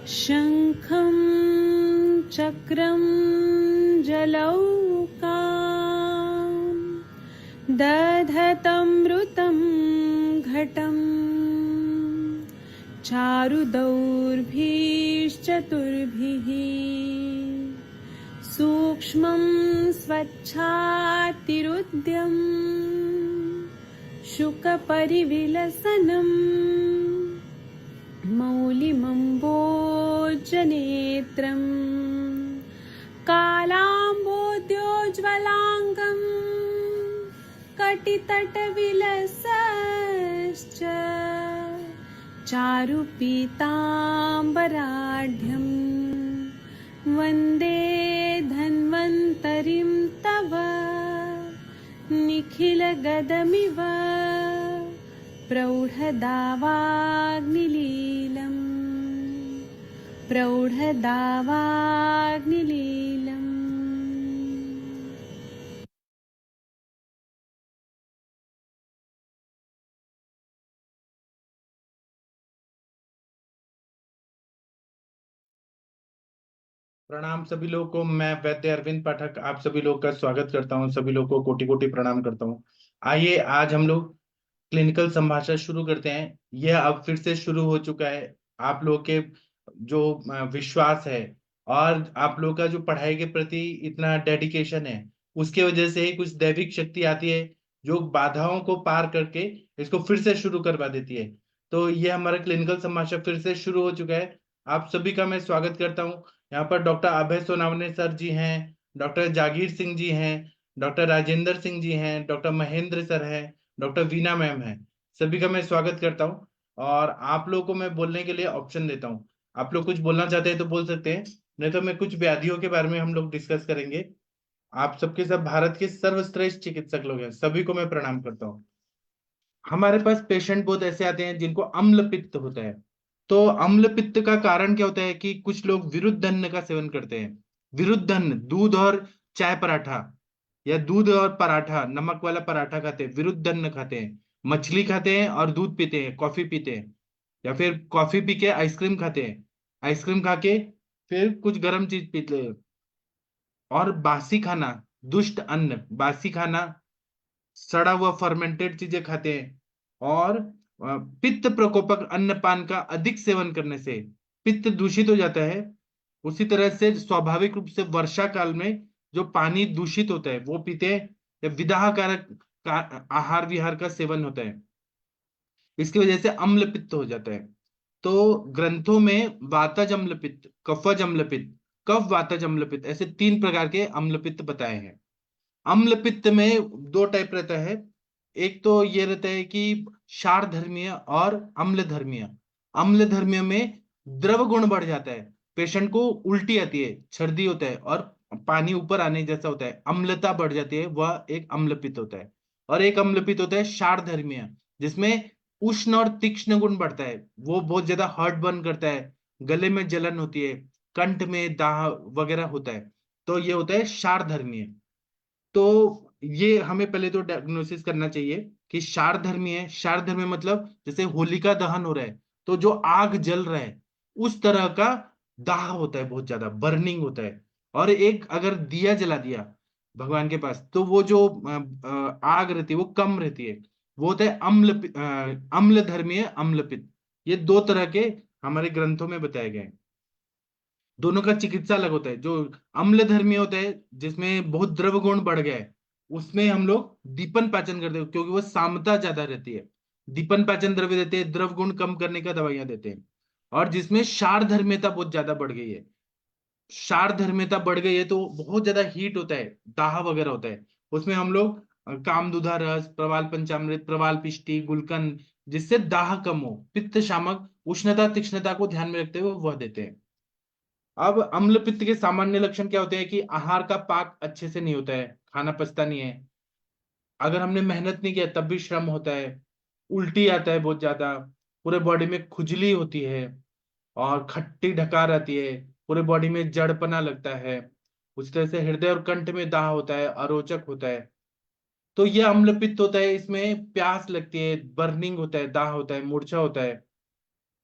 शङ्खं चक्रं जलौकां दधतमृतं घटं चारुदौर्भिश्चतुर्भिः सूक्ष्मं स्वच्छातिरुद्यं शुकपरिविलसनं मौलिमम्बोजनेत्रं कालाम्बोद्योज्ज्वलाङ्गं कटितटविलसश्च चारुपीताम्बराढ्यं वन्दे धन्वन्तरिं तव निखिलगदमिव प्रौढदावाग्निलीलम्। प्रणाम सभी लोगों को। मैं वैद्य अरविंद पाठक आप सभी लोगों का स्वागत करता हूं। सभी लोगों को कोटि कोटि प्रणाम करता हूं। आइए आज हम लोग क्लिनिकल संभाषण शुरू करते हैं। यह अब फिर से शुरू हो चुका है। आप लोगों के जो विश्वास है और आप लोगों का जो पढ़ाई के प्रति इतना डेडिकेशन है, उसके वजह से ही कुछ दैविक शक्ति आती है जो बाधाओं को पार करके इसको फिर से शुरू करवा देती है। तो ये हमारा क्लिनिकल संभाषण फिर से शुरू हो चुका है। आप सभी का मैं स्वागत करता हूँ। यहाँ पर डॉक्टर अभय सोनावने सर जी हैं, डॉक्टर जागीर सिंह जी हैं, डॉक्टर राजेंद्र सिंह जी हैं, डॉक्टर महेंद्र सर हैं, डॉक्टर वीना मैम है। सभी का मैं स्वागत करता हूँ और आप लोगों को मैं बोलने के लिए ऑप्शन देता हूँ। आप लोग कुछ बोलना चाहते हैं तो बोल सकते हैं, नहीं तो मैं कुछ व्याधियों के बारे में हम लोग डिस्कस करेंगे। आप सबके सब भारत के सर्वश्रेष्ठ चिकित्सक लोग हैं, सभी को मैं प्रणाम करता हूँ। हमारे पास पेशेंट बहुत ऐसे आते हैं जिनको अम्ल पित्त होता है। तो अम्ल पित्त का कारण क्या होता है कि कुछ लोग विरुद्ध अन्न का सेवन करते हैं। विरुद्ध अन्न, दूध और चाय पराठा या दूध और पराठा, नमक वाला पराठा खाते हैं, विरुद्ध अन्न खाते हैं। मछली खाते हैं और दूध पीते हैं, कॉफी पीते हैं, या फिर कॉफी पी के आइसक्रीम खाते हैं, आइसक्रीम खा के फिर कुछ गर्म चीज पीते हैं। और बासी खाना, दुष्ट अन्न, बासी खाना, सड़ा हुआ फर्मेंटेड चीजें खाते हैं। और पित्त प्रकोपक अन्नपान का अधिक सेवन करने से पित्त दूषित हो जाता है। उसी तरह से स्वाभाविक रूप से वर्षा काल में जो पानी दूषित होता है वो पीते हैं, या विदाह कारक आहार विहार का सेवन होता है, इसकी वजह से अम्ल पित्त हो जाता है। तो ग्रंथों में वातज अम्ल पित्त, कफज अम्ल पित्त, कफ वातज अम्ल पित्त, ऐसे 3 प्रकार के अम्ल पित्त बताए हैं। अम्ल पित्त में 2 टाइप रहता है। एक तो ये रहता है कि क्षार धर्मीय और अम्ल धर्मीय। अम्ल धर्मीय में द्रव गुण बढ़ जाता है, पेशेंट को उल्टी आती है, छर्दी होता है और पानी ऊपर आने जैसा होता है, अम्लता बढ़ जाती है, वह एक अम्ल पित्त होता है। और एक अम्ल पित्त होता है क्षार धर्मीय, जिसमें उष्ण और तीक्ष्ण गुण बढ़ता है, वो बहुत ज्यादा हर्ट बर्न करता है, गले में जलन होती है, कंठ में दाह वगैरह होता है। तो ये होता है क्षार धर्मीय। तो ये हमें पहले तो डायग्नोसिस करना चाहिए कि क्षार धर्मी है। क्षार धर्मी मतलब जैसे होलिका दहन हो रहा है तो जो आग जल रहा है उस तरह का दाह होता है, बहुत ज्यादा बर्निंग होता है। और एक अगर दिया जला दिया भगवान के पास तो वो जो आग रहती है वो कम रहती है, वो होता है अम्ल धर्मी है, अम्ल पित्त। ये 2 तरह के हमारे ग्रंथों में बताए गए हैं। दोनों का चिकित्सा अलग होता है। जो अम्ल धर्मी होता है जिसमें बहुत द्रव गुण बढ़ गया है, उसमें हम लोग दीपन पाचन करते हैं क्योंकि वो सामता ज्यादा रहती है। दीपन पाचन द्रव्य देते हैं, द्रव गुण कम करने का दवाइयां देते हैं। और जिसमें क्षार धर्मियता बहुत ज्यादा बढ़ गई है, क्षार धर्मियता बढ़ गई है तो बहुत ज्यादा हीट होता है, दाह वगैरह होता है, उसमें हम लोग कामदुधा रस, प्रवाल पंचामृत, प्रवाल पिष्टी, गुलकंद, जिससे दाह कम हो, पित्त शामक, उष्णता तीक्ष्णता को ध्यान में रखते हुए वह देते हैं। अब अम्ल पित्त के सामान्य लक्षण क्या होते हैं कि आहार का पाक अच्छे से नहीं होता है, खाना पचता नहीं है, अगर हमने मेहनत नहीं किया तब भी श्रम होता है, उल्टी आता है बहुत ज्यादा, पूरे बॉडी में खुजली होती है और खट्टी ढकार आती है, पूरे बॉडी में जड़पना लगता है, उस तरह से हृदय और कंठ में दाह होता है, अरोचक होता है। तो यह अम्ल पित्त होता है, इसमें प्यास लगती है, बर्निंग होता है, दाह होता है, मूर्छा होता है।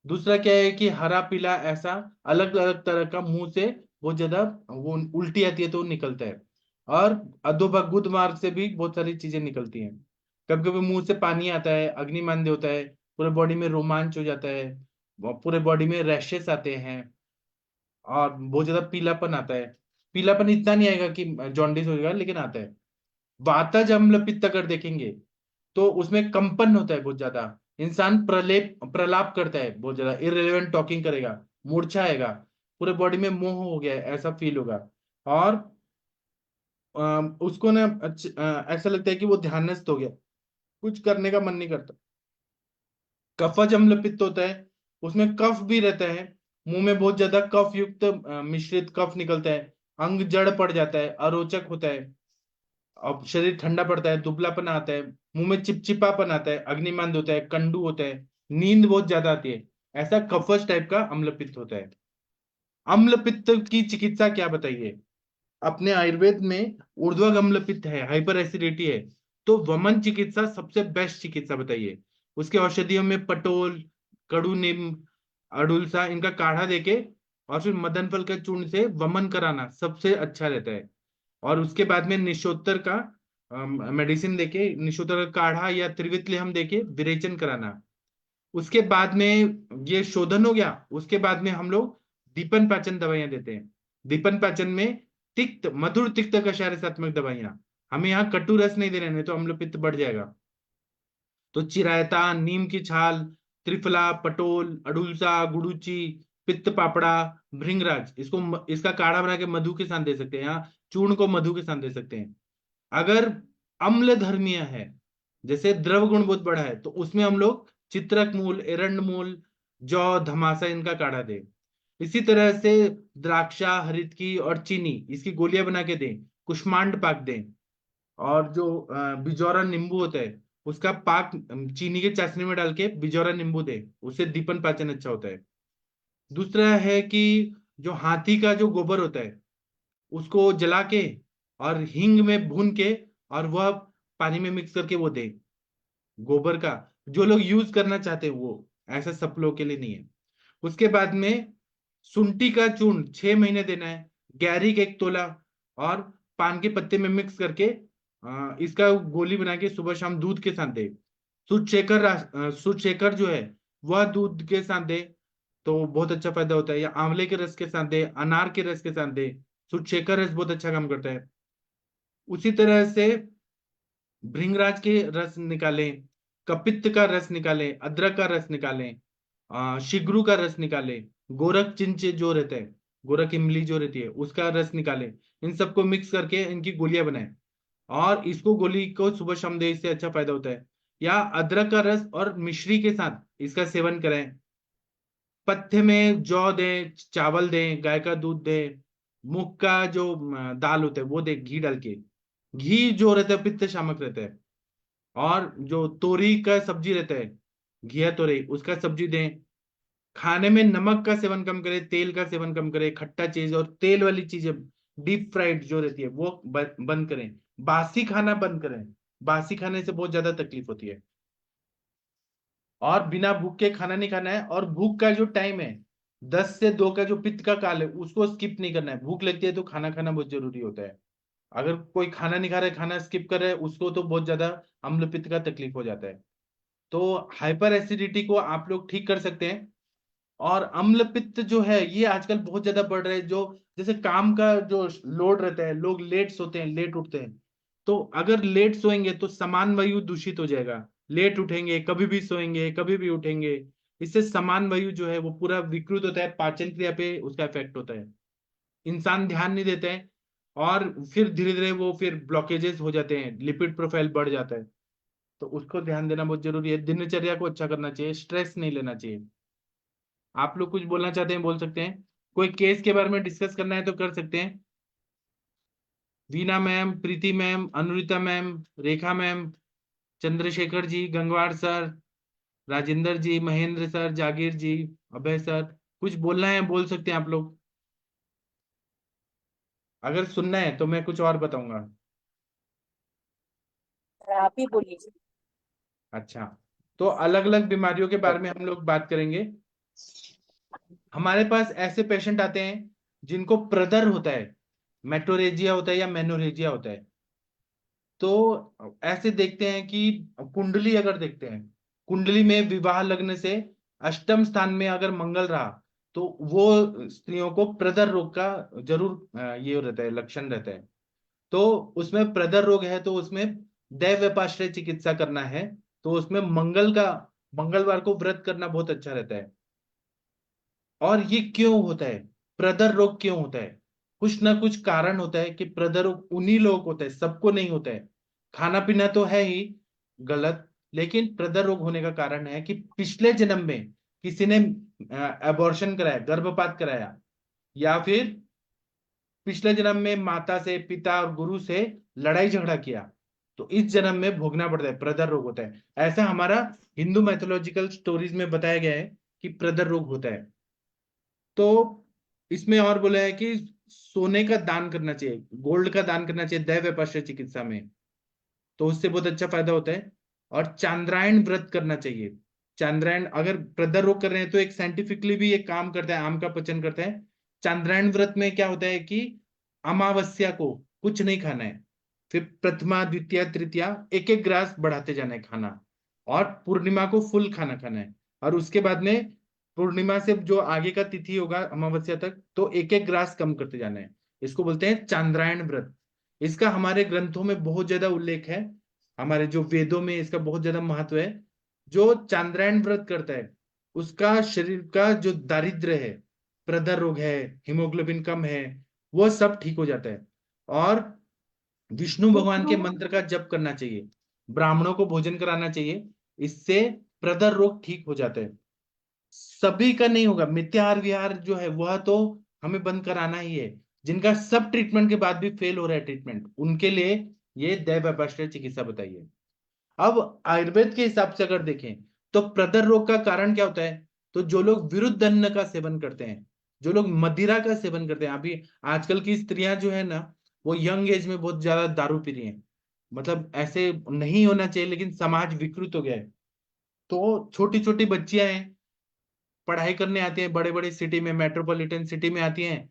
दूसरा क्या है कि हरा पीला ऐसा अलग अलग तरह का मुंह से बहुत ज्यादा वो उल्टी आती है तो वो निकलता है। और अधोबग मार्ग से भी बहुत सारी चीजें निकलती हैं। कभी कभी मुंह से पानी आता है, अग्निमांद्य होता है, पूरे बॉडी में रोमांच हो जाता है, पूरे बॉडी में रैशेस आते हैं, और बहुत ज्यादा पीलापन आता है। पीलापन इतना नहीं आएगा कि जॉन्डिस हो जाएगा, लेकिन आता है। वातज अम्ल पित्त अगर देखेंगे तो उसमें कंपन होता है बहुत ज्यादा। इंसान प्रलाप करता है बहुत ज्यादा, इररिलेवेंट टॉकिंग करेगा, मूर्छा आएगा, पूरे बॉडी में मोह हो गया है ऐसा फील होगा। और उसको ना ऐसा लगता है कि वो ध्यानस्थ हो गया, कुछ करने का मन नहीं करता। कफज अम्ल पित्त होता है, उसमें कफ भी रहता है, मुंह में बहुत ज्यादा कफ युक्त मिश्रित कफ निकलता है, अंग जड़ पड़ जाता है, अरोचक होता है, अब शरीर ठंडा पड़ता है, दुबलापन आता है, मुंह में चिपचिपापन आता है, अग्निमांद होता है, कंडू होता है, नींद बहुत ज्यादा आती है। ऐसा कफज टाइप का अम्ल पित्त होता है। अम्ल पित्त की चिकित्सा क्या बताइए? अपने आयुर्वेद में ऊर्ध्वक अम्ल पित्त है, हाइपर एसिडिटी है, तो वमन चिकित्सा सबसे बेस्ट चिकित्सा बताइए। उसके औषधियों में पटोल, कड़ू नीम, अड़ुलसा, इनका काढ़ा देके और फिर मदन फल का चूर्ण से वमन कराना सबसे अच्छा रहता है। और उसके बाद में निशोत्तर का मेडिसिन देके, निशोत्तर का काढ़ा या त्रिवितले हम देके विरेचन कराना। उसके बाद में ये शोधन हो गया, उसके बाद में हम लोग दीपन पाचन दवाइयां देते हैं। दीपन पाचन में तिक्त, मधुर तिक्त कषायसात्मक दवाइयां। हमें यहाँ कटु रस नहीं देना, नहीं तो अम्ल पित्त बढ़ जाएगा। तो चिरायता, नीम की छाल, त्रिफला, पटोल, अडुलसा, गुडुची, पित्त पापड़ा, भृंगराज, इसका काढ़ा बना के मधु के साथ दे सकते हैं, या चूर्ण को मधु के साथ दे सकते हैं। अगर अम्ल धर्मीय है, जैसे द्रव गुण बहुत बड़ा है, तो उसमें हम लोग चित्रक मूल, एरंड मूल, जौ, धमासा, इनका काढ़ा दें। इसी तरह से द्राक्षा, हरितकी और चीनी, इसकी गोलियां बना के दें, कुष्मांड पाक दें। और जो बिजौरा नींबू होता है, उसका पाक चीनी के चाशनी में डाल के बिजौरा नींबू दें, उससे दीपन पाचन अच्छा होता है। दूसरा है कि जो हाथी का जो गोबर होता है, उसको जला के और हींग में भून के और वह पानी में मिक्स करके वो दे, गोबर का। जो लोग यूज करना चाहते हैं वो, ऐसा सब लोग के लिए नहीं है। उसके बाद में शुंठी का चूर्ण 6 महीने देना है, गैरिक 1 तोला, और पान के पत्ते में मिक्स करके इसका गोली बना के सुबह शाम दूध के साथ दे। शुद्ध शेखर जो है वह दूध के साथ दे, तो बहुत अच्छा फायदा होता है। या आंवले के रस के साथ दे, अनार के रस के साथ दे, शुद्ध शेखर रस बहुत अच्छा काम करता है। उसी तरह से भृंगराज के रस निकालें, कपित्त का रस निकालें, अदरक का रस निकालें, शिगरू का रस निकालें, गोरख चिंच जो रहता है, गोरख इमली जो रहती है, उसका रस निकालें। इन सबको मिक्स करके इनकी गोलियां बनाएं, और इसको गोली को सुबह शाम दें, इससे अच्छा फायदा होता है। या अदरक का रस और मिश्री के साथ इसका सेवन करें। पथ्य में जौ दें, चावल दें, गाय का दूध दें, मूंग का जो दाल होता है वो दें, घी डाल के। घी जो रहता है पित्त शामक रहता है। और जो तोरी का सब्जी रहता है, घिया तोरी, उसका सब्जी दें। खाने में नमक का सेवन कम करें, तेल का सेवन कम करें, खट्टा चीज और तेल वाली चीजें, डीप फ्राइड जो रहती है वो बंद करें। बासी खाना बंद करें, बासी खाने से बहुत ज्यादा तकलीफ होती है। और बिना भूख के खाना नहीं खाना है, और भूख का जो टाइम है 10 से 2 का जो पित्त का काल है उसको स्किप नहीं करना है। भूख लगती है तो खाना खाना बहुत जरूरी होता है। अगर कोई खाना नहीं खा रहा है, खाना स्किप कर रहा है, उसको तो बहुत ज्यादा अम्ल पित्त का तकलीफ हो जाता है। तो हाइपर एसिडिटी को आप लोग ठीक कर सकते हैं। और अम्ल पित्त जो है ये आजकल बहुत ज्यादा बढ़ रहा है, जो जैसे काम का जो लोड रहता है, लोग लेट सोते हैं, लेट उठते हैं। तो अगर लेट सोएंगे तो समान वायु दूषित हो जाएगा। लेट उठेंगे, कभी भी सोएंगे, कभी भी उठेंगे, इससे समान वायु जो है वो पूरा विकृत होता है, पाचन क्रिया पे उसका इफेक्ट होता है। इंसान ध्यान नहीं देते हैं, और फिर धीरे धीरे वो फिर ब्लॉकेजेस हो जाते हैं, लिपिड प्रोफाइल बढ़ जाता है। तो उसको ध्यान देना बहुत जरूरी है। दिनचर्या को अच्छा करना चाहिए, स्ट्रेस नहीं लेना चाहिए। आप लोग कुछ बोलना चाहते हैं बोल सकते हैं, कोई केस के बारे में डिस्कस करना है तो कर सकते हैं। वीना मैम, प्रीति मैम, अनुरिता मैम, रेखा मैम, चंद्रशेखर जी, गंगवार सर, राजेंद्र जी, महेंद्र सर, जागीर जी, अभय सर, कुछ बोलना है बोल सकते हैं आप लोग। अगर सुनना है तो मैं कुछ और बताऊंगा। आप ही बोलिए। अच्छा, तो अलग अलग बीमारियों के बारे सर में हम लोग बात करेंगे। हमारे पास ऐसे पेशेंट आते हैं जिनको प्रदर होता है, मेटोरेजिया होता है या मेनोरेजिया होता है। तो ऐसे देखते हैं कि कुंडली अगर देखते हैं, कुंडली में विवाह लग्न से अष्टम स्थान में अगर मंगल रहा, तो वो स्त्रियों को प्रदर रोग का जरूर ये रहता है, लक्षण रहता है। तो उसमें प्रदर रोग है तो उसमें दैव व्यपाश्रय चिकित्सा करना है। तो उसमें मंगलवार को व्रत करना बहुत अच्छा रहता है। और ये क्यों होता है, प्रदर रोग क्यों होता है? कुछ ना कुछ कारण होता है कि प्रदर रोग उन्हीं लोगों को होता है, सबको नहीं होता है। खाना पीना तो है ही गलत, लेकिन प्रदर रोग होने का कारण है कि पिछले जन्म में किसी ने अबॉर्शन कराया, गर्भपात कराया, या फिर पिछले जन्म में माता से, पिता और गुरु से लड़ाई झगड़ा किया, तो इस जन्म में भोगना पड़ता है, प्रदर रोग होता है। ऐसा हमारा हिंदू मैथोलॉजिकल स्टोरीज में बताया गया है कि प्रदर रोग होता है। तो इसमें और बोला है कि सोने का दान करना चाहिए, गोल्ड का दान करना चाहिए दैव व्यापाश्रय चिकित्सा में, तो उससे बहुत अच्छा फायदा होता है। और चांद्रायण व्रत करना चाहिए। चांद्रायण अगर प्रदर रोग कर रहे हैं तो एक साइंटिफिकली भी एक काम करता है, आम का पचन करता है। चांद्रायण व्रत में क्या होता है कि अमावस्या को कुछ नहीं खाना है, फिर प्रथमा द्वितीय तृतीया एक एक ग्रास बढ़ाते जाना है खाना, और पूर्णिमा को फुल खाना खाना है। और उसके बाद में पूर्णिमा से जो आगे का तिथि होगा अमावस्या तक, तो एक एक ग्रास कम करते जाना है। इसको बोलते हैं चांद्रायण व्रत। इसका हमारे ग्रंथों में बहुत ज्यादा उल्लेख है, हमारे जो वेदों में इसका बहुत ज्यादा महत्व है। जो चांद्रायण व्रत करता है उसका शरीर का जो दारिद्र्य है, प्रदर रोग है, हीमोग्लोबिन कम है, वो सब ठीक हो जाता है। और विष्णु भगवान के मंत्र का जप करना चाहिए, ब्राह्मणों को भोजन कराना चाहिए, इससे प्रदर रोग ठीक हो जाता है। सभी का नहीं होगा, मिथ्याहार विहार जो है वह तो हमें बंद कराना ही है। जिनका सब ट्रीटमेंट के बाद भी फेल हो रहा है ट्रीटमेंट, उनके लिए ये दैव अपराश्रय चिकित्सा बताइए। अब आयुर्वेद के हिसाब से अगर देखें तो प्रदर रोग का कारण क्या होता है? तो जो लोग विरुद्ध अन्न का सेवन करते हैं, जो लोग मदिरा का सेवन करते हैं, अभी आजकल की स्त्रियां जो है ना, वो यंग एज में बहुत ज्यादा दारू पी रही हैं। मतलब ऐसे नहीं होना चाहिए, लेकिन समाज विकृत हो गया है। तो छोटी छोटी बच्चियां हैं, पढ़ाई करने आती हैं, बड़े बड़े सिटी में, मेट्रोपॉलिटन सिटी में आती हैं,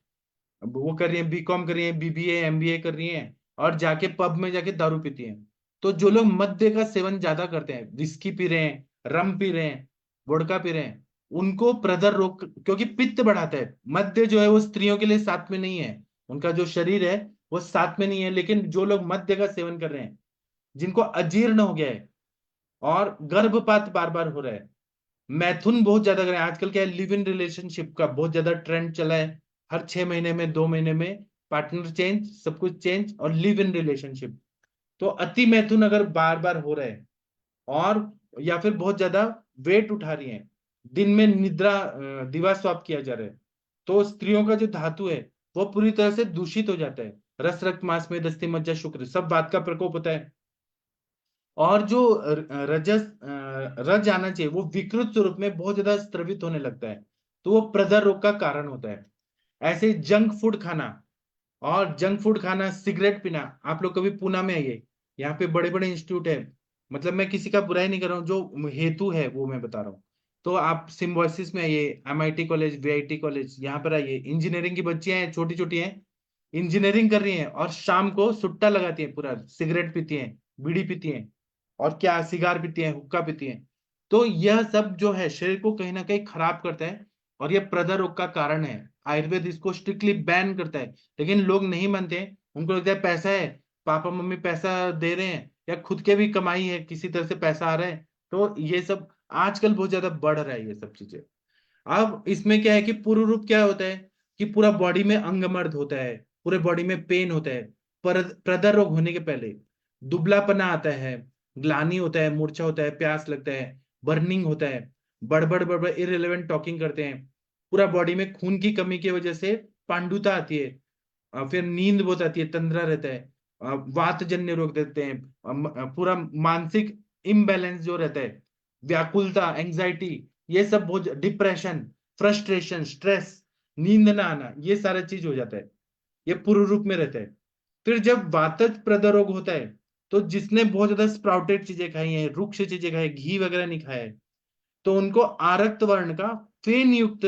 अब वो कर रही है, बीकॉम कर रही है, बीबीए एमबीए कर रही है, और जाके पब में जाके दारू पीती हैं। तो जो लोग मद्य का सेवन ज्यादा करते हैं, विस्की पी रहे हैं, रम पी रहे हैं, वोडका पी रहे हैं, उनको प्रदर रोग, क्योंकि पित्त बढ़ाता है। मद्य जो है वो स्त्रियों के लिए साथ में नहीं है, उनका जो शरीर है वो साथ में नहीं है। लेकिन जो लोग मद्य का सेवन कर रहे हैं, जिनको अजीर्ण हो गया है और गर्भपात बार बार हो रहा है, मैथुन बहुत ज्यादा करें, आजकल क्या है, लिव इन रिलेशनशिप का बहुत ज्यादा ट्रेंड चला है। हर 6 महीने में, 2 महीने में पार्टनर चेंज, सब कुछ चेंज, और लिव इन रिलेशनशिप। तो अति मैथुन अगर बार बार हो रहा है, और या फिर बहुत ज्यादा वेट उठा रही है, दिन में निद्रा दिवा स्वाप किया जा रहा है, तो स्त्रियों का जो धातु है वो पूरी तरह से दूषित हो जाता है। रस रक्त मांस में दस्ती मज्जा शुक्र सब बात का प्रकोप होता है। और जो रजस रज आना चाहिए वो विकृत स्वरूप में बहुत ज्यादा स्त्रवित होने लगता है, तो वो प्रदर रोग का कारण होता है। ऐसे जंक फूड खाना, और जंक फूड खाना, सिगरेट पीना। आप लोग कभी पूना में आइए, यहाँ पे बड़े बड़े इंस्टीट्यूट है, मतलब मैं किसी का बुराई नहीं कर रहा हूँ, जो हेतु है वो मैं बता रहा हूँ। तो आप सिम्बोसिस में आइए, एमआईटी कॉलेज, वीआईटी कॉलेज, यहाँ पर आइए, इंजीनियरिंग की बच्चियां हैं, छोटी छोटी हैं, इंजीनियरिंग कर रही हैं, और शाम को सुट्टा लगाती हैं, पूरा सिगरेट पीती हैं, बीड़ी पीती हैं, और क्या सिगार पीती हैं, हुक्का पीती हैं। तो यह सब जो है शरीर को कहीं ना कहीं खराब करता है, और यह प्रदर रोग का कारण है। आयुर्वेद इसको स्ट्रिक्टली बैन करता है, लेकिन लोग नहीं मानते। उनको लगता है पैसा है, पापा मम्मी पैसा दे रहे हैं, या खुद के भी कमाई है, किसी तरह से पैसा आ रहा है, तो ये सब आजकल बहुत ज्यादा बढ़ रहा है ये सब चीजें। अब इसमें क्या है कि पूर्व रूप क्या होता है कि पूरा बॉडी में अंगमर्द होता है, पूरे बॉडी में पेन होता है। पर प्रदर रोग होने के पहले दुबलापना आता है, ग्लानी होता है, मूर्छा होता है, प्यास लगता है, बर्निंग होता है, बड़बड़ बड़बड़ इररिलेवेंट टॉकिंग करते हैं, पूरा बॉडी में खून की कमी की वजह से पांडुता आती है, फिर नींद बहुत आती है, तंद्रा रहता है, वात जन्य रोग देते हैं, पूरा मानसिक इम्बैलेंस जो रहता है, व्याकुलता, एंजाइटी, ये सब बहुत, डिप्रेशन, फ्रस्ट्रेशन, स्ट्रेस, नींद ना आना, ये सारा चीज हो जाता है। ये पूर्व रूप में रहता है। फिर जब वातज प्रदरोग होता है, तो जिसने बहुत ज्यादा स्प्राउटेड चीजें खाई हैं, रुक्ष चीजें खाई, घी वगैरह नहीं खाया है, तो उनको आरक्त वर्ण का फेन युक्त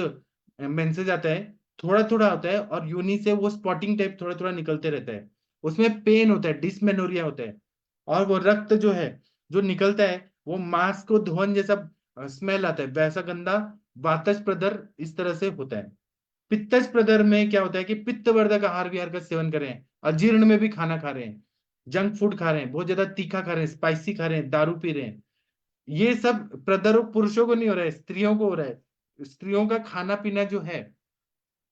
मेंसेज आता है, थोड़ा थोड़ा होता है, और यूनि से वो स्पॉटिंग टाइप थोड़ा थोड़ा निकलते रहता है। उसमें पेन होता है, डिसमेनोरिया होता है, और वो रक्त जो है जो निकलता है वो मांस को धुआं जैसा स्मेल आता है, वैसा गंदा वातज प्रदर इस तरह से होता है। पित्तज प्रदर में क्या होता है कि पित्तवर्धक आहार विहार का सेवन कर रहे हैं, अजीर्ण में भी खाना खा रहे हैं, जंक फूड खा रहे हैं, बहुत ज्यादा तीखा खा रहे हैं, स्पाइसी खा रहे हैं, दारू पी रहे हैं। ये सब प्रदर्भ पुरुषों को नहीं हो रहा है, स्त्रियों को हो रहा है। स्त्रियों का खाना पीना जो है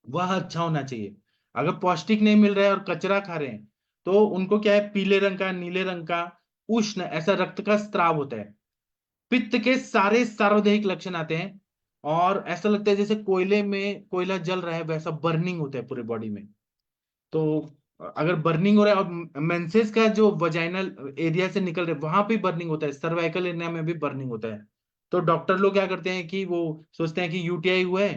वह अच्छा होना चाहिए। अगर पौष्टिक नहीं मिल रहा है और कचरा खा रहे हैं तो उनको क्या है, पीले रंग का, नीले रंग का उष्ण ऐसा रक्त का स्त्राव होता है। पित्त के सारे सार्वदेहिक लक्षण आते हैं, और ऐसा लगता है जैसे कोयले में कोयला जल रहा है, वैसा बर्निंग होता है पूरे बॉडी में। तो अगर बर्निंग हो रहा है, और मेंसेस का जो वजाइनल एरिया से निकल रहे वहां पे बर्निंग होता है, सर्वाइकल एरिया में भी बर्निंग होता है, तो डॉक्टर लोग क्या करते हैं कि वो सोचते हैं कि यूटीआई हुआ है,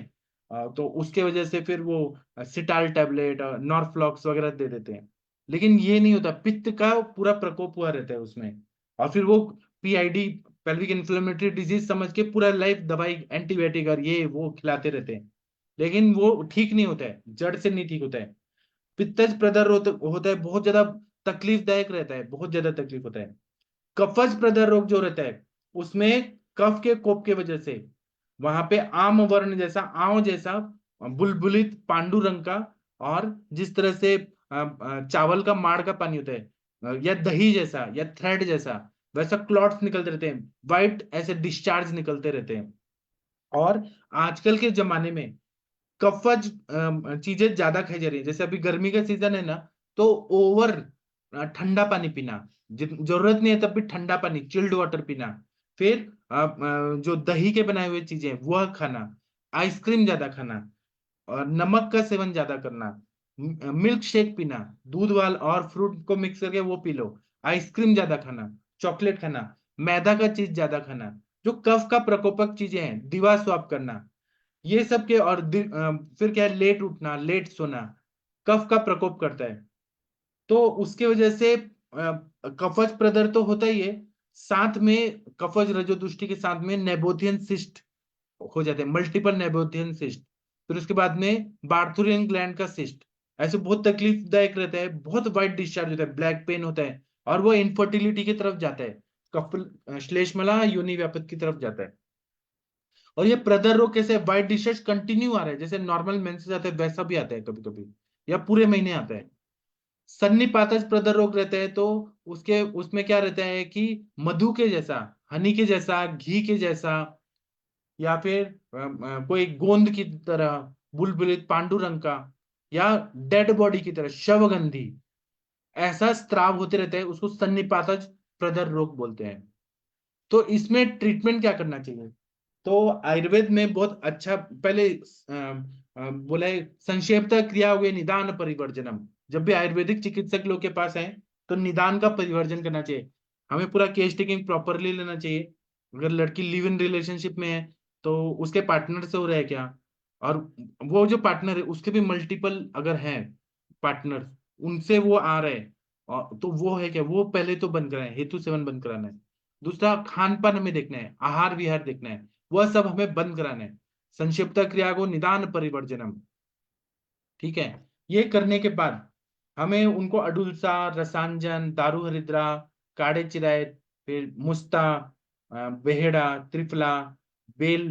तो उसके वजह से फिर वो सिटाल टैबलेट, नॉर्फ्लॉक्स वगैरह दे देते हैं। लेकिन ये नहीं होता, पित्त का पूरा प्रकोप हुआ रहता है उसमें, और फिर वो पीआईडी, पेल्विक इन्फ्लेमेटरी डिजीज समझ के पूरा लाइफ दवाई, एंटीबायोटिक और ये वो खिलाते रहते हैं, लेकिन वो ठीक नहीं होता है, जड़ से नहीं ठीक होता है। पित्तज प्रदर होता है, बहुत ज्यादा तकलीफदायक रहता है, बहुत ज्यादा तकलीफ होता है। कफज प्रदर रोग जो रहता है उसमें कफ के कोप के वजह से वहां पे आम वर्ण जैसा, आंव जैसा बुलबुलित पांडु रंग का, और जिस तरह से चावल का माड़ का पानी होता है, या दही जैसा या थ्रेड जैसा, वैसा क्लॉट्स निकलते रहते हैं, वाइट ऐसे डिस्चार्ज निकलते रहते हैं। और आजकल के जमाने में कफज चीजें ज्यादा खाई जा रही है, जैसे अभी गर्मी का सीजन है ना, तो ओवर ठंडा पानी पीना, जरूरत नहीं है तब भी ठंडा पानी, चिल्ड वाटर पीना। फिर जो दही के बनाए हुए चीजें वह खाना, आइसक्रीम ज्यादा खाना, और नमक का सेवन ज्यादा करना, मिल्क शेक पीना, दूध वाल और फ्रूट को मिक्स करके वो पी लो, आइसक्रीम ज्यादा खाना, चॉकलेट खाना, मैदा का चीज ज्यादा खाना, जो कफ का प्रकोपक चीजें हैं, दीवा स्वाप करना, ये सब के, और फिर क्या है, लेट उठना, लेट सोना, कफ का प्रकोप करता है। तो उसके वजह से कफज प्रदर तो होता ही है, साथ में कफज रजोदुष्टि के साथ में नेबोथियन सिस्ट हो जाते हैं, मल्टीपल नेबोथियन सिस्ट। फिर उसके बाद में बार्थुरियन ग्लैंड का सिस्ट, ऐसे बहुत तकलीफदायक रहता है, बहुत वाइट डिस्चार्ज होता है, ब्लैक पेन होता है, और वो इनफर्टिलिटी की तरफ जाता है, कफ श्लेष्मला योनि व्यापक की तरफ जाता है। और ये प्रदर रोग कैसे, वाइट डिशेस कंटिन्यू आ रहा है, जैसे नॉर्मल मेंसेस आता है वैसा भी आता है कभी कभी, या पूरे महीने आता है। सन्निपातज प्रदर रोग रहता है, तो उसके उसमें क्या रहता है कि मधु के जैसा, हनी के जैसा, घी के जैसा, या फिर कोई गोंद की तरह बुलबुलित पांडु रंग का, या डेड बॉडी की तरह शवगंधी, ऐसा स्त्राव होते रहता है, उसको सन्निपातज प्रदर रोग बोलते हैं। तो इसमें ट्रीटमेंट क्या करना चाहिए? तो आयुर्वेद में बहुत अच्छा, पहले बोला है, संक्षेपता क्रिया हुए निदान परिवर्जनम। जब भी आयुर्वेदिक चिकित्सक लोग के पास आए तो निदान का परिवर्जन करना चाहिए, हमें पूरा केस टेकिंग प्रॉपरली लेना चाहिए। अगर लड़की लिव इन रिलेशनशिप में है तो उसके पार्टनर से हो रहा है क्या, और वो जो पार्टनर है उसके भी मल्टीपल अगर हैं पार्टनर, उनसे वो आ रहे हैं, और तो वो है क्या, वो पहले तो बंद कराए, हेतु सेवन बंद कराना है। दूसरा, खान पान हमें देखना है, आहार विहार देखना है, वह सब हमें बंद कराना है। संक्षिप्त क्रिया को निदान परिवर्जनम, ठीक है। ये करने के बाद हमें उनको अडुलसा, रसांजन, दारू हरिद्रा, काढ़े चिरायत, फिर मुस्ता, बेहेड़ा, त्रिफला, बेल,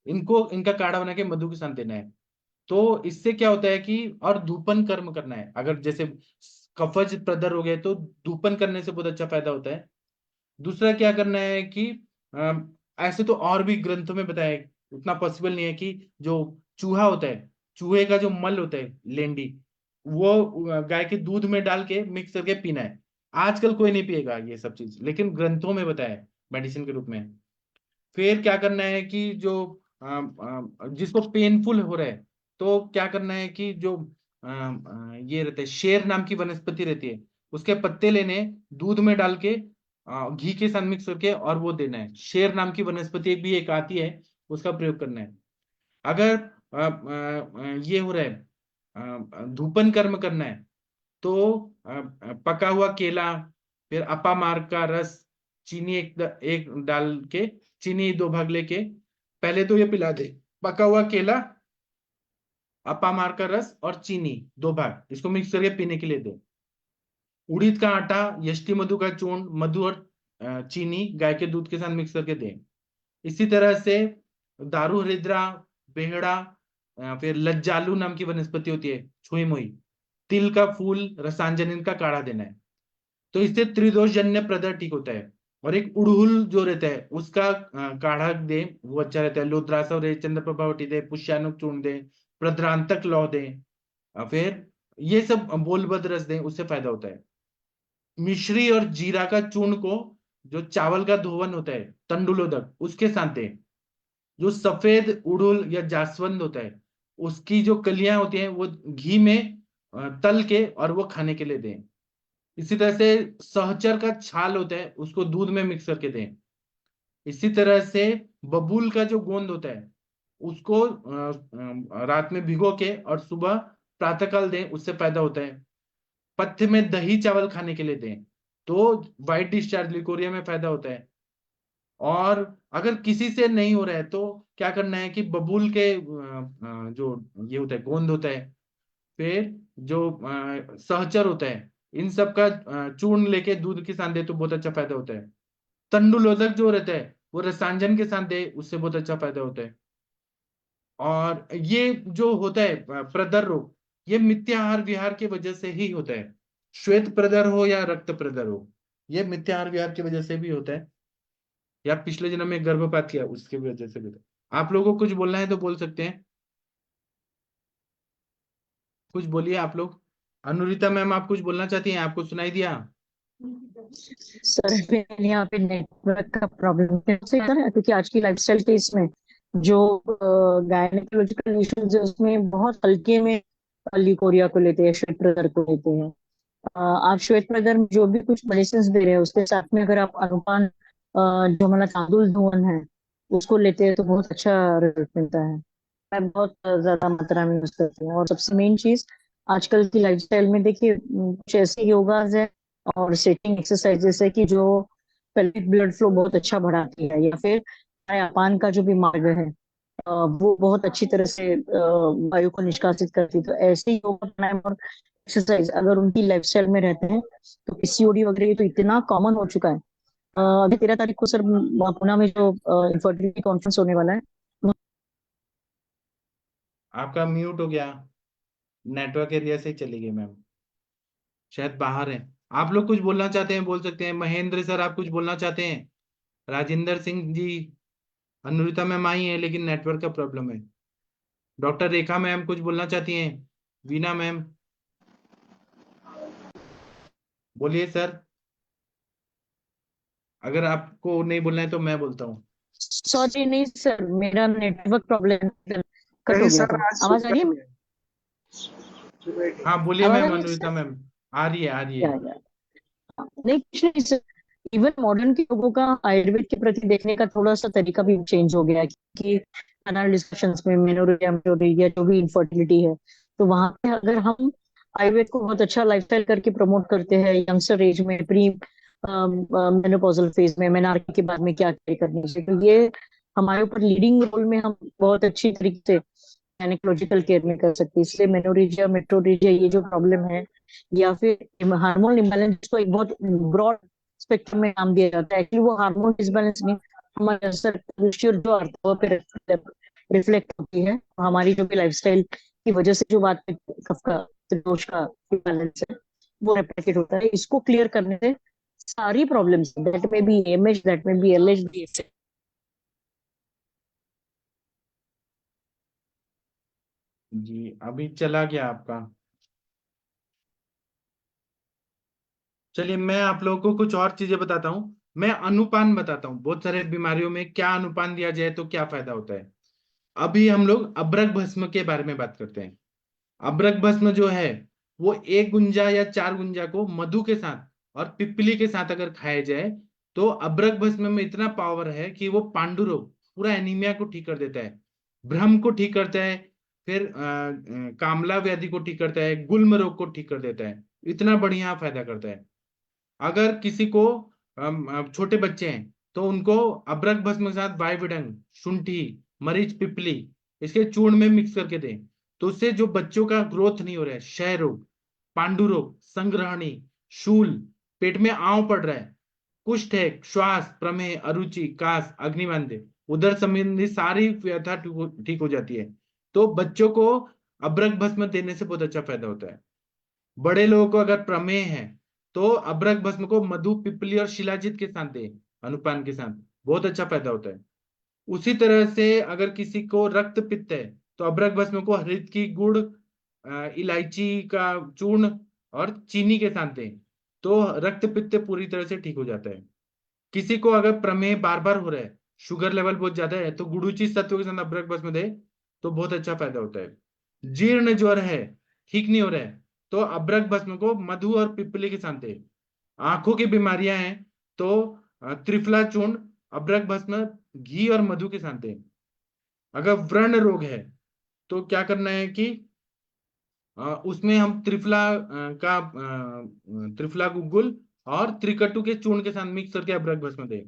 इनको इनका काढ़ा बना के मधु के साथ देना है। तो इससे क्या होता है कि, और धूपन कर्म करना है, अगर जैसे कफज प्रदर हो गए तो धूपन करने से बहुत अच्छा फायदा होता है। दूसरा क्या करना है कि ऐसे तो और भी ग्रंथों में बताया है, उतना पॉसिबल नहीं है कि जो चूहा होता है, चूहे का जो मल होता है, लेंडी, वो गाय के दूध में डाल के मिक्स करके पीना है। आजकल कोई नहीं पिएगा ये सब चीज, लेकिन ग्रंथों में बताया है मेडिसिन के रूप में। फिर क्या करना है कि जो जिसको पेनफुल हो रहा है, तो क्या करना है कि जो ये रहता है, शेर नाम की वनस्पति रहती है, उसके पत्ते लेने, दूध में डाल के घी के साथ मिक्स करके और वो देना है। शेर नाम की वनस्पति भी एक आती है, उसका प्रयोग करना है। अगर ये हो रहा है, धूपन कर्म करना है, तो पका हुआ केला, फिर अपामार्क का रस, चीनी एक डाल के, चीनी 2 भाग लेके पहले तो ये पिला दे, पका हुआ केला, अपामार का रस और चीनी 2 भाग, इसको मिक्स करके पीने के लिए दें। उड़द का आटा, यष्टि मधु का चूर्ण, मधु और चीनी गाय के दूध के साथ मिक्स करके दें। इसी तरह से दारू हरिद्रा, बेहड़ा, फिर लज्जालू नाम की वनस्पति होती है, छुई मुई, तिल का फूल, रसांजनिन का काढ़ा देना है। तो इससे त्रिदोष जन्य प्रदर ठीक होता है। और एक उड़हुल जो रहता है उसका काढ़ा दे, वो अच्छा रहता है। लोद्रासव दे, चंद्र प्रभावटी दे, पुष्यानुक चूर्ण दे, प्रद्रांतक लौ दे, फिर ये सब बोलबद रस दे, उससे फायदा होता है। मिश्री और जीरा का चूर्ण को, जो चावल का धोवन होता है तंडुलोदक, उसके साथ दें। जो सफेद उड़हुल या जासवंद होता है उसकी जो कलियां होती हैं वो घी में तल के और वो खाने के लिए दें। इसी तरह से सहचर का छाल होता है उसको दूध में मिक्स करके दें। इसी तरह से बबूल का जो गोंद होता है उसको रात में भिगो के और सुबह प्रातःकाल दें, उससे फायदा होता है। पथ्य में दही चावल खाने के लिए दें, तो व्हाइट डिस्चार्ज लिकोरिया में फायदा होता है। और अगर किसी से नहीं हो रहा है तो क्या करना है कि बबूल के जो ये होता है गोंद होता है, फिर जो सहचर होता है, इन सब का चूर्ण लेके दूध के साथ दे तो बहुत अच्छा फायदा होता है। तंडुलोदक जो रहता है वो रसांजन के साथ दे, उससे बहुत अच्छा फायदा होता है। और ये जो होता है प्रदर रोग, ये मिथ्याहार विहार की वजह से ही होता है। श्वेत प्रदर हो या रक्त प्रदर हो, ये मिथ्याहार विहार की वजह से भी होता है, या पिछले जन्म में गर्भपात किया उसकी वजह से भी होता है। आप लोगों को कुछ बोलना है तो बोल सकते हैं, कुछ बोलिए आप लोग। अनुरिता मैम, आप कुछ बोलना चाहती हैं? आपको सुनाई दिया? सर मेरे यहाँ पे नेटवर्क का प्रॉब्लम कैसे है, क्योंकि आज की लाइफस्टाइल के इसमें जो गायनेकोलॉजिकल इश्यूज है उसमें बहुत हल्के में लिकोरिया को लेते हैं, श्वेत प्रदर को लेते हैं। आप श्वेत प्रदर में जो भी कुछ मेडिसिन दे रहे हैं उसके साथ में अगर आप अनुपान जो हमारा तांदुल धुवन है उसको लेते हैं तो बहुत अच्छा रिजल्ट मिलता है। मैं बहुत ज्यादा मात्रा में यूज करती हूँ। और सबसे मेन चीज आजकल की लाइफस्टाइल में देखिए, कुछ ऐसे योगाज है और सेटिंग एक्सरसाइजेस है कि जो पेल्विक ब्लड फ्लो बहुत अच्छा बढ़ाती है, या फिर हमारे अपान का जो भी मार्ग है वो बहुत अच्छी तरह से वायु को निष्कासित करती है। तो ऐसे योगा प्राणायाम और एक्सरसाइज अगर उनकी लाइफस्टाइल में रहते हैं तो पीसीओडी वगैरह ये तो इतना कॉमन हो चुका है। अभी 13 तारीख को सर पुणे में जो इनफर्टिलिटी कॉन्फ्रेंस होने वाला है। आपका म्यूट हो गया, नेटवर्क एरिया से ही चली गई मैम, शायद बाहर है। आप लोग कुछ बोलना चाहते हैं बोल सकते हैं। महेंद्र सर, आप कुछ बोलना चाहते हैं? राजेंद्र सिंह जी, अनुरिता मैम आई है लेकिन नेटवर्क का प्रॉब्लम है। डॉक्टर रेखा मैम कुछ बोलना चाहती हैं? वीना मैम, बोलिए सर। अगर आपको नहीं बोलना है तो मैं बोलता हूँ। सॉरी नहीं सर, मेरा नेटवर्क प्रॉब्लम कट नहीं हो गया सर, था। आज आवाज आ रही है? हाँ बोलिए आवाज आ मैम, रही है अनुरिता सर? मैम। आ रही है, आ रही है। या नहीं, कुछ नहीं सर। इवन मॉडर्न के लोगों का आयुर्वेद के प्रति देखने का थोड़ा सा तरीका भी चेंज हो गया है, कि पैनल डिस्कशंस में मेनोरेगा मेनोरेगिया जो भी इनफर्टिलिटी है, तो वहां पे अगर हम आयुर्वेद को बहुत अच्छा लाइफस्टाइल करके प्रमोट करते हैं यंगस्टर एज में, प्री मेनोपॉजल फेज में, मेनार्की के बाद में क्या क्या करनी चाहिए, तो ये हमारे ऊपर लीडिंग रोल में हम बहुत अच्छी तरीके से गायनेकोलॉजिकल केयर में कर सकते हैं। इसलिए मेनोरेजिया मेट्रोरेजिया ये जो प्रॉब्लम है, या फिर हार्मोन इम्बैलेंस को एक बहुत ब्रॉड स्पेक्ट्रम में नाम दिया जाता है। एक्चुअली वो हार्मोन डिसबैलेंस नहीं, हमारे असर जो अर्थों पे रिफ्लेक्ट होती है। हमारी जो भी लाइफस्टाइल की वजह से जो बात कफ का दोष का इम्बैलेंस है वो रेप्लिकेट होता है। इसको क्लियर करने से सारी प्रॉब्लम्स, दैट में बी एमएच, दैट में बी एलएच, बी एफ, जी अभी चला गया आपका। चलिए मैं आप लोगों को कुछ और चीजें बताता हूँ। मैं अनुपान बताता हूँ, बहुत सारे बीमारियों में क्या अनुपान दिया जाए तो क्या फायदा होता है। अभी हम लोग अब्रक भस्म के बारे में बात करते हैं। अब्रक भस्म जो है वो 1 गुंजा या 4 गुंजा को मधु के साथ और पिप्पली के साथ अगर खाया जाए तो अब्रक भस्म में इतना पावर है कि वो पांडु रोग, पूरा एनीमिया को ठीक कर देता है, भ्रम को ठीक करता है, फिर कामला व्याधि को ठीक करता है, गुल्म रोग को ठीक कर देता है। इतना बढ़िया फायदा करता है। अगर किसी को छोटे बच्चे हैं तो उनको अब्रक भस्म के साथ वाइविडंग, शुंठी, मरीच पिपली इसके चूर्ण में मिक्स करके दें, तो उससे जो बच्चों का ग्रोथ नहीं हो रहा है, क्षय रोग, पांडु रोग, संग्रहणी, शूल, पेट में आंव पड़ रहा है, कुष्ठ है, श्वास, प्रमेह, अरुचि, कास, अग्निमांद्य, उदर संबंधी सारी व्यथा ठीक हो जाती है। तो बच्चों को अभ्रक भस्म देने से बहुत अच्छा फायदा होता है। बड़े लोगों को अगर प्रमेह है तो अभ्रक भस्म को मधु, पिपली और शिलाजित के साथ दे, अनुपान के साथ, बहुत अच्छा फायदा होता है। उसी तरह से अगर किसी को रक्त पित्त है तो अभ्रक भस्म को हरित की गुड़, इलायची का चूर्ण और चीनी के साथ दें, तो रक्त पित्त पूरी तरह से ठीक हो जाता है। किसी को अगर प्रमेह बार बार हो रहा है, शुगर लेवल बहुत ज्यादा है, तो गुड़ुची सत्व के साथ अभ्रक भस्म दे तो बहुत अच्छा फायदा होता है। जीर्ण ज्वर है, ठीक नहीं हो रहा है, तो अभ्रक भस्म को मधु और पिपली के साथ दे। आंखों की बीमारियां हैं तो त्रिफला चूर्ण, अभ्रक भस्म, घी और मधु के साथ दें। अगर व्रण रोग है तो क्या करना है कि उसमें हम त्रिफला गुग्गुल और त्रिकटु के चूर्ण के साथ मिक्स करके अभ्रक भस्म दें।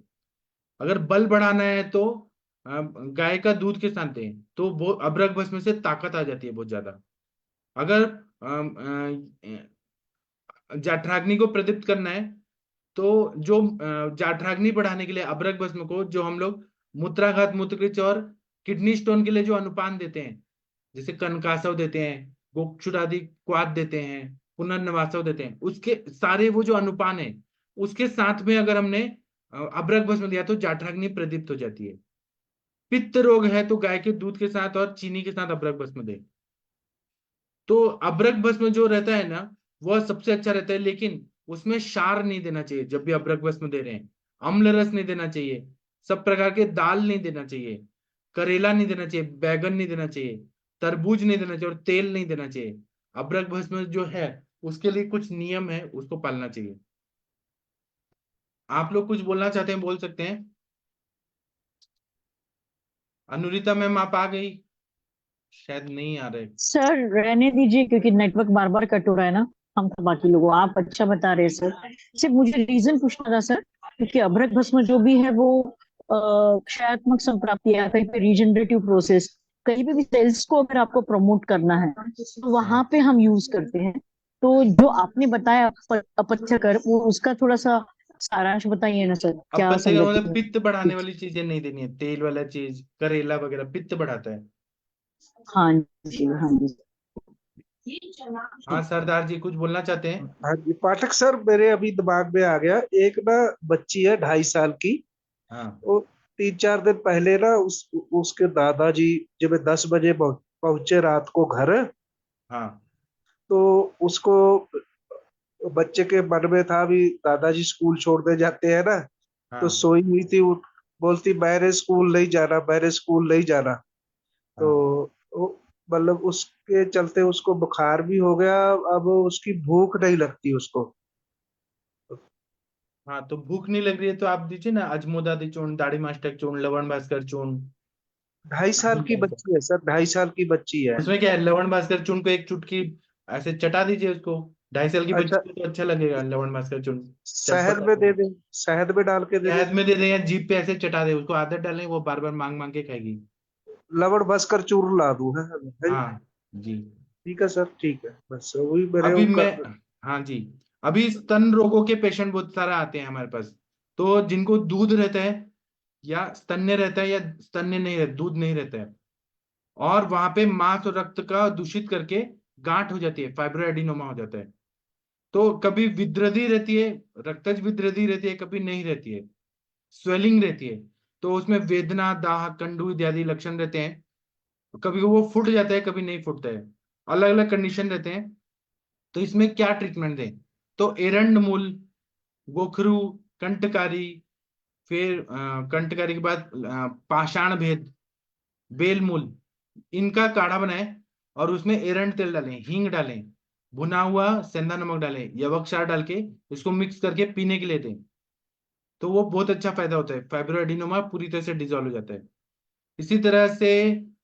अगर बल बढ़ाना है तो गाय का दूध के साथ दें, तो वो अभ्रक भस्म से ताकत आ जाती है बहुत ज्यादा। अगर जाठराग्नि को प्रदीप्त करना है तो जो जाठराग्नि बढ़ाने के लिए अभ्रक भस्म को, जो हम लोग मूत्राघात, मूत्रकृच और किडनी स्टोन के लिए जो अनुपान देते हैं, जैसे कनकासव देते हैं, गोक्षुर आदि क्वाथ देते हैं, पुनर्नवासव देते हैं, उसके सारे वो जो अनुपान है उसके साथ में अगर हमने अभ्रक भस्म दिया तो जाठराग्नि प्रदीप्त हो जाती है। पित्त रोग है तो गाय के दूध के साथ और चीनी के साथ अभ्रक भस्म दे। तो अभ्रक भस्म जो रहता है ना, वह सबसे अच्छा रहता है, लेकिन उसमें क्षार नहीं देना चाहिए। जब भी अभ्रक भस्म दे रहे हैं, अम्ल रस नहीं देना चाहिए, सब प्रकार के दाल नहीं देना चाहिए, करेला नहीं देना चाहिए, बैगन नहीं देना चाहिए, तरबूज नहीं देना चाहिए और तेल नहीं देना चाहिए। अभ्रक भस्म जो है उसके लिए कुछ नियम है, उसको पालना चाहिए। आप लोग कुछ बोलना चाहते हैं, बोल सकते हैं। अनुरिता मैम आप आ गई, शायद नहीं आ रहे। सर रहने दीजिए, क्योंकि नेटवर्क बार बार कट हो रहा है ना, हम तो बाकी लोगों, आप अच्छा बता रहे हैं सर। सिर्फ मुझे रीजन पूछना था सर, क्योंकि अभ्रक भस्म जो भी है वो क्षयात्मक संप्राप्ति है, कहीं पे रीजनरेटिव प्रोसेस, कहीं पे भी सेल्स को अगर आपको प्रमोट करना है तो वहां पे हम यूज करते हैं। तो जो आपने बताया अपथ्यकर, वो उसका थोड़ा सा सारांश बताइए ना सर, अब क्या पत्ते का संगति मतलब है। पित्त बढ़ाने वाली चीजें नहीं देनी है, तेल वाला चीज, करेला वगैरह पित्त बढ़ाता है। हाँ जी, हाँ जी। हाँ सरदार जी कुछ बोलना चाहते हैं। हाँ जी पाठक सर, मेरे अभी दिमाग में आ गया। एक ना बच्ची है 2.5 साल की। हाँ वो 3-4 दिन पहले ना उसके दादाजी जब 10 बजे पहुंचे रात को घर, हाँ तो उसको, बच्चे के मन में था भी दादाजी स्कूल छोड़ने जाते हैं ना, तो हाँ सोई हुई थी। बोलती मैंने स्कूल नहीं जाना, मैंने स्कूल नहीं जाना। तो हाँ मतलब उसके चलते उसको बुखार भी हो गया। अब उसकी भूख नहीं लगती उसको। हाँ, तो भूख नहीं लग रही है तो आप दीजिए ना अजमोदादी चूर्ण, दाढ़ी मास्टर चूर्ण, लवण भास्कर चूर्ण। 2.5 साल की बच्ची है सर, 2.5 साल की बच्ची है। उसमें क्या है, लवण भास्कर चूर्ण को एक चुटकी ऐसे चटा दीजिए उसको। 2.5 साल की अच्छा, बच्ची को तो अच्छा लगेगा लवण भास्कर चूर्ण, शहद चटपटा में सा। दे दे, शहद में डाल के दे दे। शहद में दे दें या जीभ पे ऐसे चटा दे, उसको आदत डालें, वो बार बार मांग मांग के खाएगी। लवण बस कर चूर्ण ला दूं है? हाँ जी। ठीक है सर, ठीक है, बस वही मेरे अभी वो मैं, कर। हाँ जी, अभी स्तन रोगों के पेशेंट बहुत सारा आते हैं हमारे पास। तो जिनको दूध रहता है या स्तन्य रहता है या स्तन्य नहीं रहता, दूध नहीं रहता है, और वहां पे मांस और रक्त का दूषित करके गांठ हो जाती है, फाइब्रोएडिनोमा हो जाता है। तो कभी विद्रदी रहती है, रक्तज विद्रदी रहती है, कभी नहीं रहती है, स्वेलिंग रहती है। तो उसमें वेदना, दाह, कंडू इत्यादि लक्षण रहते हैं। कभी वो फूट जाता है, कभी नहीं फूटता है, अलग अलग कंडीशन रहते हैं। तो इसमें क्या ट्रीटमेंट दें, तो एरंड मूल, गोखरू, कंटकारी, फिर कंटकारी के बाद पाषाण भेद, बेल मूल, इनका काढ़ा बनाएं और उसमें एरंड तेल डालें, हींग डालें, भुना हुआ सेंधा नमक डालें, यवक्षार डाल के इसको मिक्स करके पीने के लिए दें। तो वो बहुत अच्छा फायदा होता है, फाइब्रोएडिनोमा पूरी तरह से डिजोल्व हो जाता है। इसी तरह से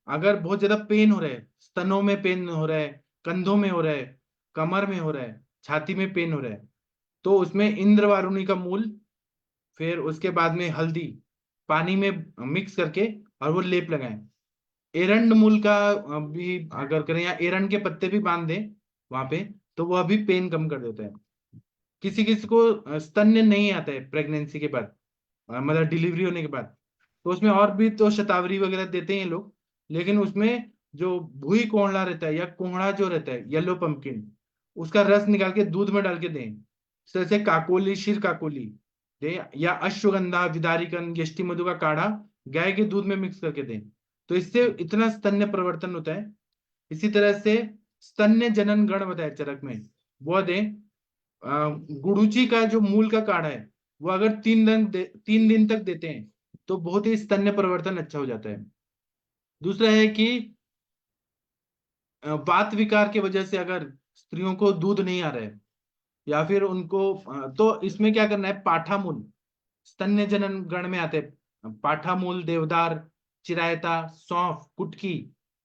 अगर बहुत ज्यादा पेन हो रहा है, स्तनों में पेन हो रहा है, कंधों में हो रहा है, कमर में हो रहा है, छाती में पेन हो रहा है, तो उसमें इंद्रवारुणी का मूल, फिर उसके बाद में हल्दी पानी में मिक्स करके और वो लेप लगाएं। एरंड मूल का भी अगर करें, या एरंड के पत्ते भी बांध दें वहां पे, तो वह भी पेन कम कर देता है। किसी किसी को स्तन्य नहीं आता है प्रेगनेंसी के बाद, मतलब डिलीवरी होने के बाद, तो उसमें और भी तो शतावरी वगैरह देते हैं लोग, लेकिन उसमें जो भुई कोहड़ा रहता है या कोहड़ा जो रहता है येलो पंपकिन, उसका रस निकाल के दूध में डाल के दें। जैसे काकोली, शीर काकोली दें, या अश्वगंधा, विदारिकन, यष्टि मधु का काढ़ा गाय के दूध में मिक्स करके दें, तो इससे इतना स्तन्य परिवर्तन होता है। इसी तरह से स्तन्य जनन गण बताया चरक में, वो दें। गुड़ूची का जो मूल का काढ़ा है, वो अगर 3 दिन तक देते हैं तो बहुत ही स्तन्य परिवर्तन अच्छा हो जाता है। दूसरा है कि वात विकार की वजह से अगर स्त्रियों को दूध नहीं आ रहा है, या फिर उनको तो इसमें क्या करना है, पाठामूल स्तन्य जनन गण में आते हैं। पाठामूल, देवदार, चिरायता, सौंफ, कुटकी,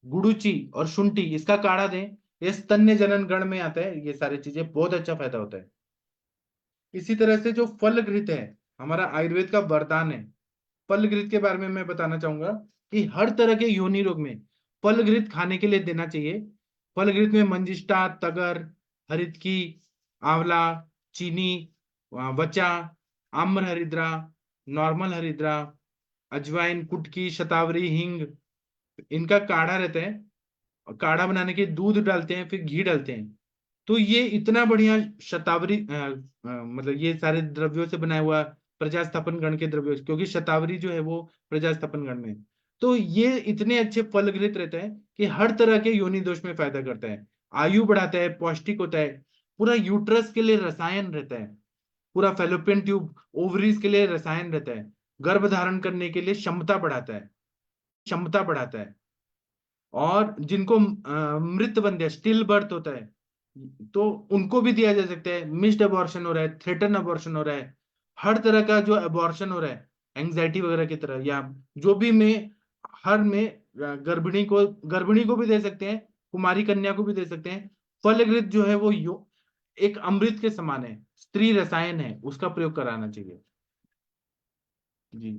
गुड़ूची और शुंठी, इसका काढ़ा दें। ये स्तन्य जनन गण में आता है। ये सारी चीजें बहुत अच्छा फायदा होता है। इसी तरह से जो फल घृत है, हमारा आयुर्वेद का वरदान है। फल घृत के बारे में मैं बताना चाहूंगा कि हर तरह के योनि रोग में फल घृत खाने के लिए देना चाहिए। फल घृत में मंजिष्ठा, तगर, हरितकी, आंवला, चीनी, वचा, आम्र हरिद्रा, नॉर्मल हरिद्रा, अजवाइन, कुटकी, शतावरी, हींग, इनका काढ़ा रहता है। काढ़ा बनाने के दूध डालते हैं, फिर घी डालते हैं, तो ये इतना बढ़िया शतावरी मतलब ये सारे द्रव्यों से बनाया हुआ प्रजास्थापन गण के द्रव्यों, क्योंकि शतावरी जो है वो प्रजास्थापन गण में, तो ये इतने अच्छे फलघृत रहते हैं कि हर तरह के योनि दोष में फायदा करता है, आयु बढ़ाता है, पौष्टिक होता है, पूरा यूट्रस के लिए रसायन रहता है, पूरा फेलोपियन ट्यूब, ओवरीज के लिए रसायन रहता है, गर्भ धारण करने के लिए क्षमता बढ़ाता है, क्षमता बढ़ाता है। और जिनको मृत बंध्या, स्टिल बर्थ होता है, तो उनको भी दिया जा सकता है। मिस्ड अबॉर्शन हो रहा है, थ्रेटन अबॉर्शन हो रहा है, हर तरह का जो अबॉर्शन हो रहा है, एंग्जाइटी वगैरह की तरह, या जो भी में, हर में गर्भिणी को भी दे सकते हैं, कुमारी कन्या को भी दे सकते हैं। फलघृत जो है वो एक अमृत के समान है, स्त्री रसायन है, उसका प्रयोग कराना चाहिए। जी,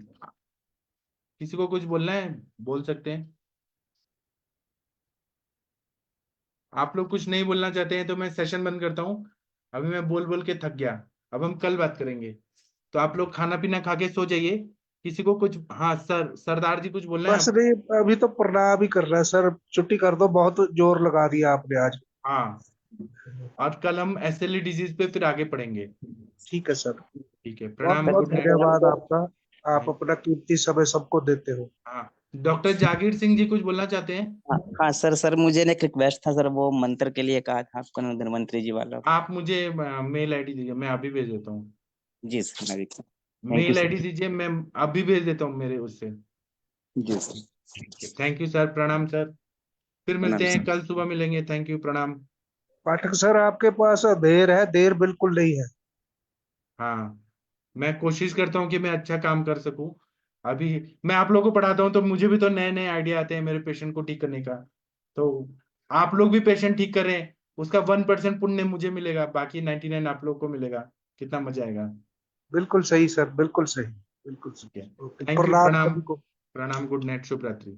किसी को कुछ बोलना है, बोल सकते हैं। आप लोग कुछ नहीं बोलना चाहते हैं तो मैं सेशन बंद करता हूँ। अभी मैं बोल बोल के थक गया। अब हम कल बात करेंगे। तो आप लोग खाना पीना खा के सो जाइए। किसी को कुछ, हाँ सर, सरदार जी कुछ बोलना है बस आप? नहीं, अभी तो प्रणाम ही कर रहा है सर, छुट्टी कर दो, बहुत जोर लगा दिया आपने आज। हाँ, और कल हम एसएलई डिजीज पे फिर आगे पढ़ेंगे। ठीक है सर, ठीक है, बहुत प्रणाम, बहुत गुड नाइट। धन्यवाद आपका, आप अपना कीमती समय सबको देते हो। हाँ, डॉक्टर जागीर सिंह जी कुछ बोलना चाहते हैं? हाँ हाँ सर, सर मुझे एक रिक्वेस्ट था सर, वो मंत्र के लिए कहा था आपको धन्वंतरी जी वाला। आप मुझे मेल आईडी दीजिए, मैं अभी भेज देता हूँ। जी सर, मैं भी। Thank you mail ID sir. दीजिए, मैं अभी भेज देता हूँ मेरे उससे। जी सर। ठीक है, थैंक यू सर, प्रणाम सर। फिर प्रणाम मिलते हैं, सर। कल सुबह मिलेंगे। थैंक यू, प्रणाम। पाठक सर, आपके पास देर है, देर बिल्कुल नहीं है। हाँ, मैं कोशिश करता हूँ कि मैं अच्छा काम कर सकूं। अभी मैं आप लोगों को पढ़ाता हूँ तो मुझे भी तो नए नए आइडिया आते हैं मेरे पेशेंट को ठीक करने का। तो आप लोग भी पेशेंट ठीक करें, उसका 1% पुण्य मुझे मिलेगा, बाकी 99 आप लोग को मिलेगा। कितना मजा आएगा। बिल्कुल सही सर, बिल्कुल सही, बिल्कुल ठीक है, सही। ओके, थैंक यू, प्रणाम प्रणाम। सभी को। प्रणाम, गुड नाइट, शुभ रात्रि।